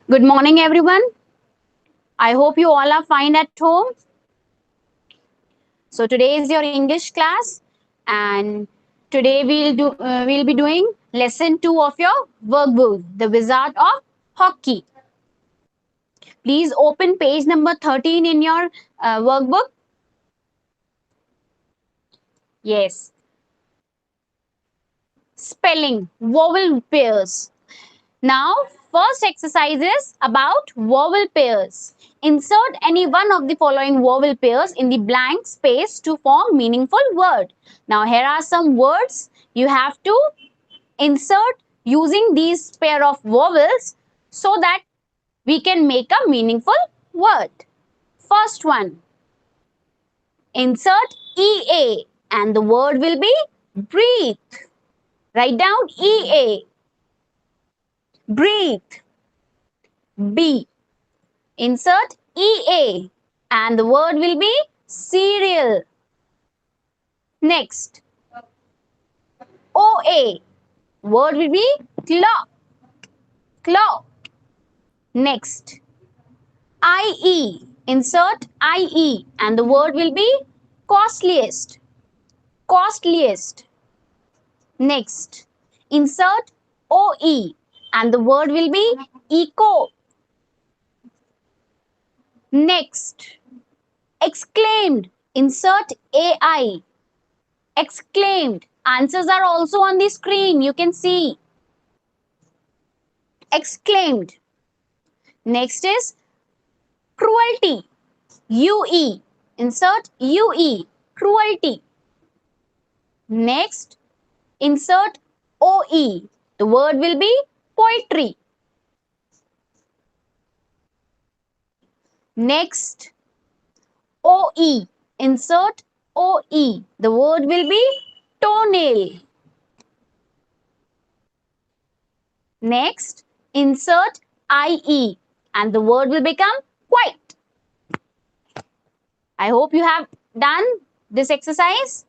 Good morning, everyone. I hope you all are fine at home. So today is your English class, and today we'll be doing lesson 2 of your workbook, The Wizard of Hockey. Please open page number 13 in your workbook. Yes. Spelling vowel pairs. Now, first exercise is about vowel pairs. Insert any one of the following vowel pairs in the blank space to form meaningful word. Now, here are some words you have to insert using these pair of vowels so that we can make a meaningful word. First one, insert EA and the word will be breathe. Write down EA, breathe. B. Insert EA and the word will be cereal. Next, OA, word will be clock, clock. Next, IE, insert IE and the word will be costliest, costliest. Next, insert OE and the word will be eco. Next, exclaimed, insert AI, exclaimed. Answers are also on the screen. You can see. Exclaimed. Next is cruelty. UE. Insert UE. Cruelty. Next, insert OE. The word will be poetry. Next, OE. Insert OE. The word will be toenail. Next, insert IE and the word will become quite. I hope you have done this exercise.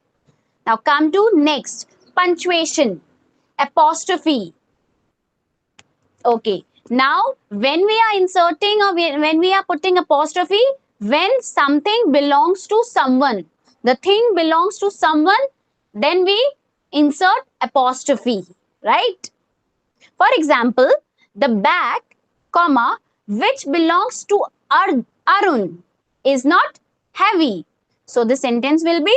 Now come to next, punctuation, apostrophe. Okay, now when we are inserting or when we are putting apostrophe, when something belongs to someone, the thing belongs to someone, then we insert apostrophe, right? For example, the bag, comma, which belongs to Arun is not heavy. So the sentence will be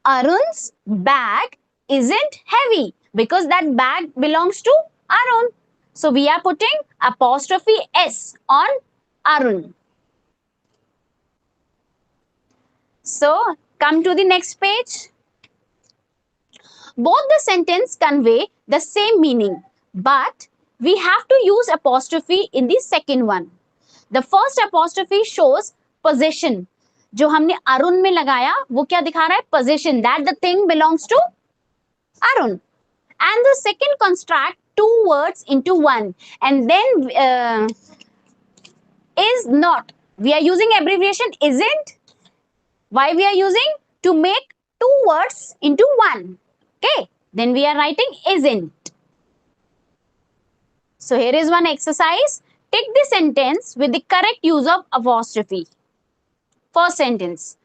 Arun's bag isn't heavy because that bag belongs to Arun. So we are putting apostrophe S on Arun. So come to the next page. Both the sentence convey the same meaning, but we have to use apostrophe in the second one. The first apostrophe shows possession. जो हमने अरुण में लगाया वो क्या दिखा रहा है? Possession, that the thing belongs to Arun. And the second construct two words into one, and then is not. We are using abbreviation isn't. Why we are using? To make two words into one. Okay, then we are writing isn't. So here is one exercise. Take the sentence with the correct use of apostrophe. First sentence.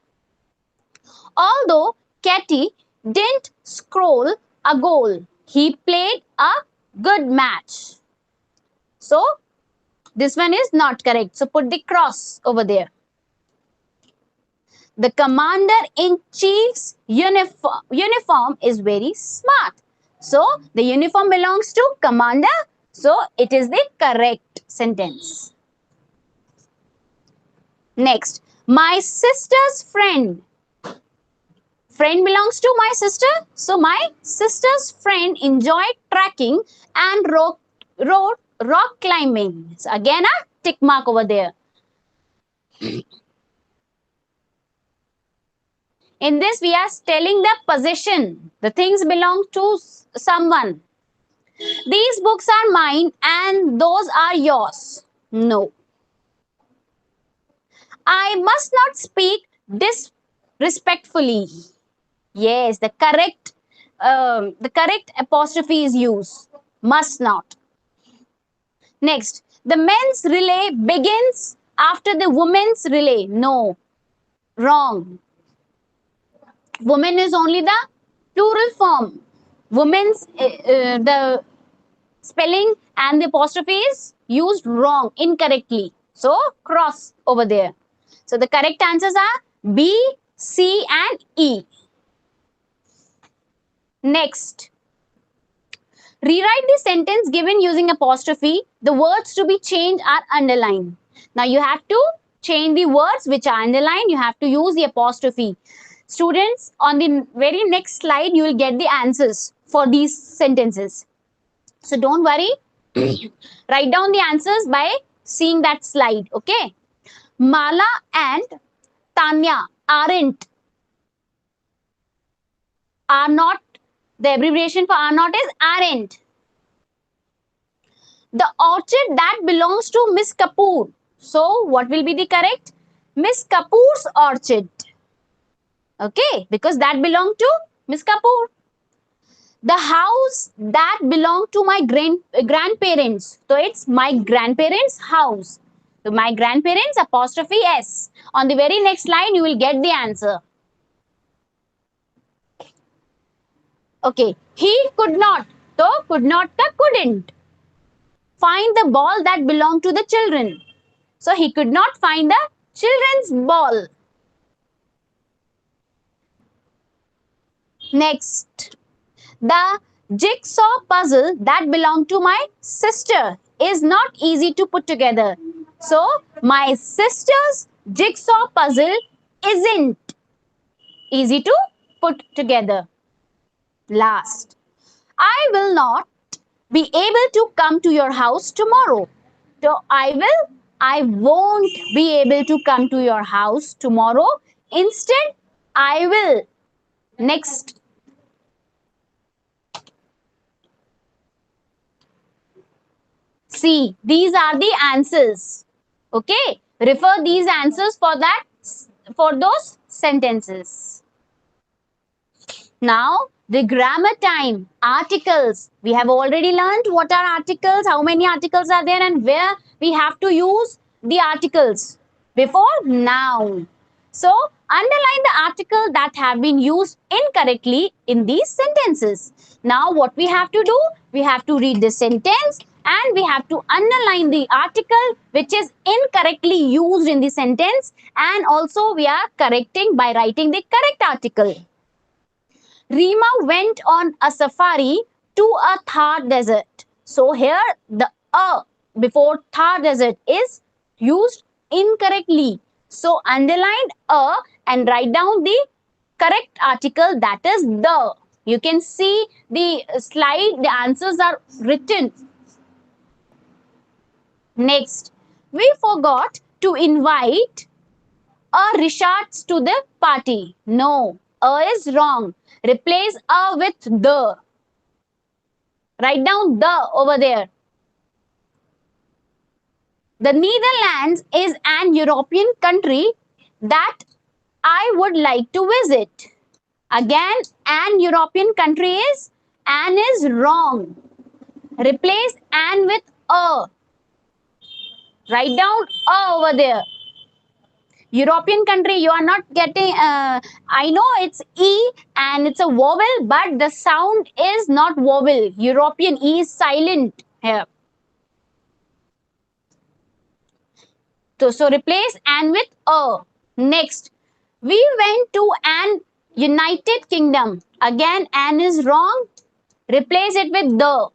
Although Katie didn't score a goal, he played a good match. So this one is not correct. So put the cross over there. The commander-in-chief's uniform is very smart. So the uniform belongs to commander. So it is the correct sentence. Next, my sister's friend. Friend belongs to my sister. So my sister's friend enjoyed trekking and rock climbing. So again a tick mark over there. In this, we are telling the possession. The things belong to someone. These books are mine and those are yours. No. I must not speak disrespectfully. Yes, the correct apostrophe is used. Must not. Next, The men's relay begins after the women's relay. No, wrong. Woman is only the plural form. Women's, the spelling and the apostrophe is used wrong, incorrectly. So, cross over there. So, the correct answers are B, C and E. Next. Rewrite the sentence given using apostrophe. The words to be changed are underlined. Now, you have to change the words which are underlined. You have to use the apostrophe. Students, on the very next slide, you will get the answers for these sentences. So don't worry. Write down the answers by seeing that slide. Okay. Mala and Tanya are not. The abbreviation for are not is aren't. The orchid that belongs to Miss Kapoor. So what will be the correct? Miss Kapoor's orchid. Okay, because that belonged to Miss Kapoor. The house that belonged to my grandparents. So it's my grandparents' house. So my grandparents apostrophe S. On the very next line, you will get the answer. Okay, he could not. So could not ka couldn't find the ball that belonged to the children. So he could not find the children's ball. Next. The jigsaw puzzle that belonged to my sister is not easy to put together. So, my sister's jigsaw puzzle isn't easy to put together. Last, I will not be able to come to your house tomorrow. So, I won't be able to come to your house tomorrow. Instead, I will. Next. See, these are the answers. Okay, refer these answers for those sentences. Now, the grammar time, articles. We have already learned what are articles, how many articles are there, and where we have to use the articles before noun. So, underline the article that have been used incorrectly in these sentences. Now, what we have to do? We have to read the sentence and we have to underline the article which is incorrectly used in the sentence, and also we are correcting by writing the correct article. Rima went on a safari to a Thar desert. So here the before Thar desert is used incorrectly. So underline a and write down the correct article, that is the. You can see the slide, the answers are written. Next, we forgot to invite Rishards to the party. No, is wrong. Replace with the. Write down the over there. The Netherlands is an European country that I would like to visit. Again, an European country is wrong. Replace an with a. Write down a over there. European country, you are not getting, I know it's E and it's a vowel, but the sound is not vowel. European E is silent here. So replace an with a. Next, we went to an United Kingdom. Again, an is wrong. Replace it with the.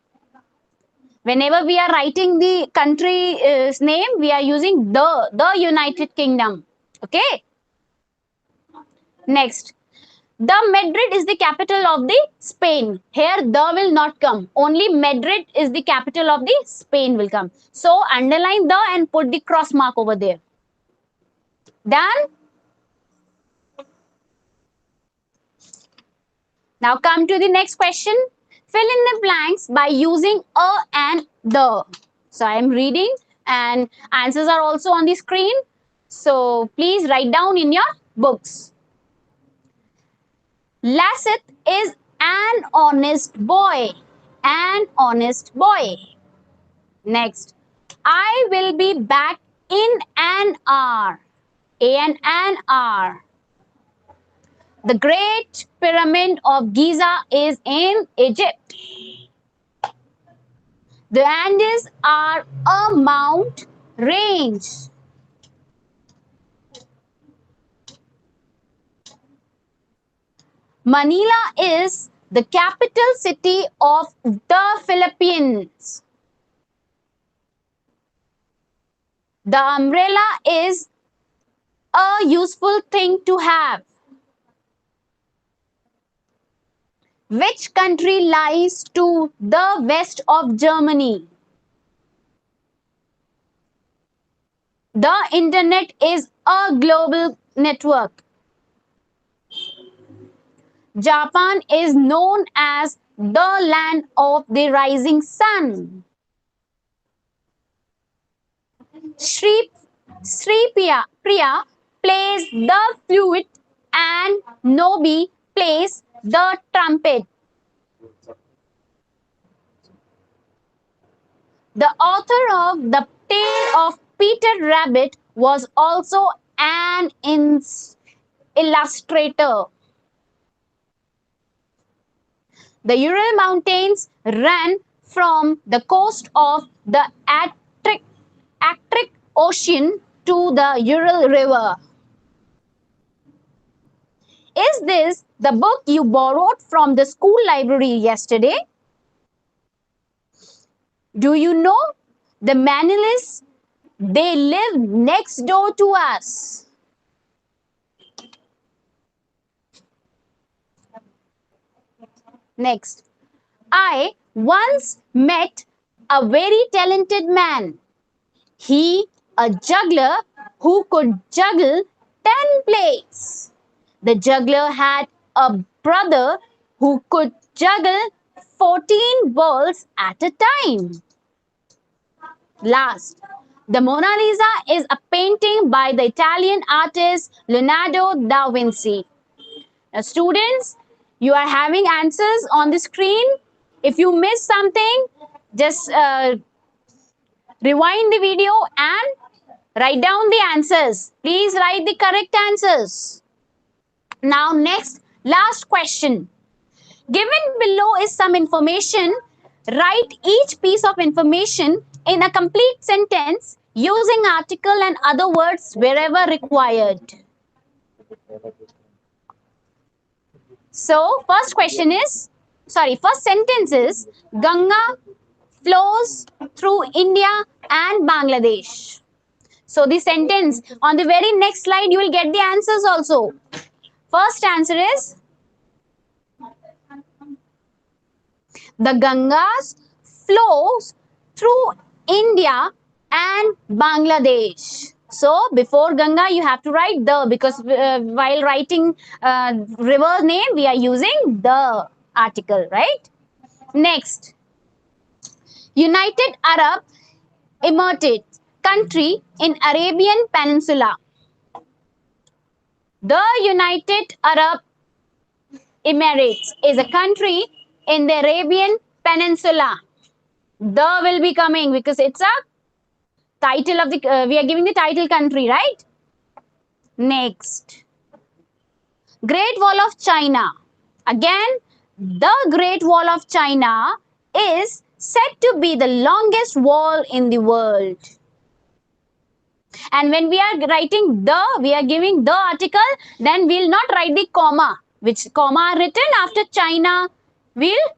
Whenever we are writing the country's name, we are using the United Kingdom. Okay. Next, the Madrid is the capital of the Spain. Here, the will not come. Only Madrid is the capital of the Spain will come. So, underline the and put the cross mark over there. Done? Now, come to the next question. Fill in the blanks by using a and the. So, I am reading and answers are also on the screen. So, please write down in your books. Lasith is an honest boy. An honest boy. Next. I will be back in an hour. In an hour. The Great Pyramid of Giza is in Egypt. The Andes are a mountain range. Manila is the capital city of the Philippines. The umbrella is a useful thing to have. Which country lies to the west of Germany? The internet is a global network. Japan is known as the land of the rising sun. Sri, Priya plays the flute and Nobi plays the trumpet. The author of The Tale of Peter Rabbit was also an illustrator. The Ural Mountains run from the coast of the Arctic Ocean to the Ural River. Is this the book you borrowed from the school library yesterday? Do you know the Manilis? They live next door to us. Next. I once met a very talented man. He, a juggler who could juggle 10 plates. The juggler had a brother who could juggle 14 balls at a time. Last, the Mona Lisa is a painting by the Italian artist Leonardo da Vinci. Now, students, you are having answers on the screen. If you miss something, just rewind the video and write down the answers. Please write the correct answers. Now, next, last question. Given below is some information. Write each piece of information in a complete sentence using article and other words wherever required. So, first sentence is Ganga flows through India and Bangladesh. So, the sentence on the very next slide, you will get the answers also. First answer is the Gangas flows through India and Bangladesh. So before Ganga, you have to write the, because while writing river name, we are using the article, right? Next, United Arab Emirates country in Arabian Peninsula. The United Arab Emirates is a country in the Arabian Peninsula. The will be coming because it's a title of the, we are giving the title country, right? Next, Great Wall of China. Again, the Great Wall of China is said to be the longest wall in the world. And when we are writing the, we are giving the article, then we'll not write the comma. Which comma are written after China, we'll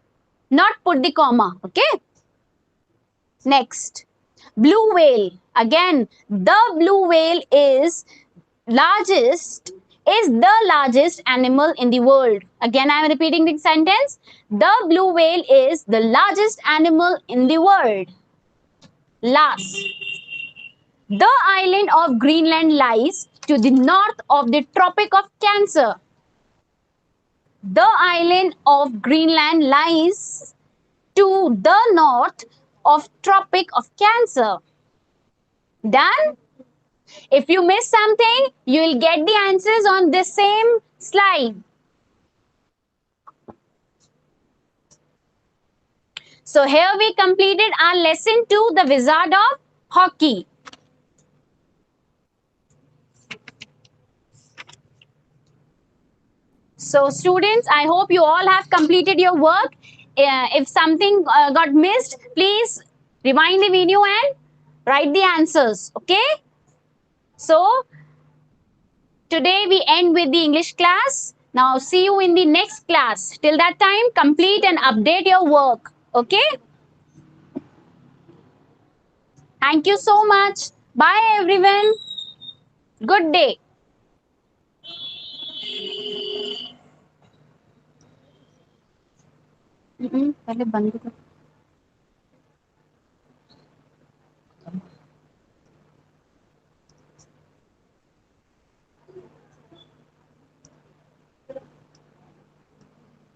not put the comma, okay? Next, blue whale. Again, the blue whale is the largest animal in the world. Again, I am repeating the sentence. The blue whale is the largest animal in the world. Last, the island of Greenland lies to the north of the Tropic of Cancer. The island of Greenland lies to the north of Tropic of Cancer. Done? If you miss something, you will get the answers on this same slide. So here we completed our lesson 2, The Wizard of Hockey. So students, I hope you all have completed your work. If something got missed, please rewind the video and write the answers. Okay. So today we end with the English class. Now see you in the next class. Till that time, complete and update your work. Okay. Thank you so much. Bye everyone. Good day. पहले बंद कर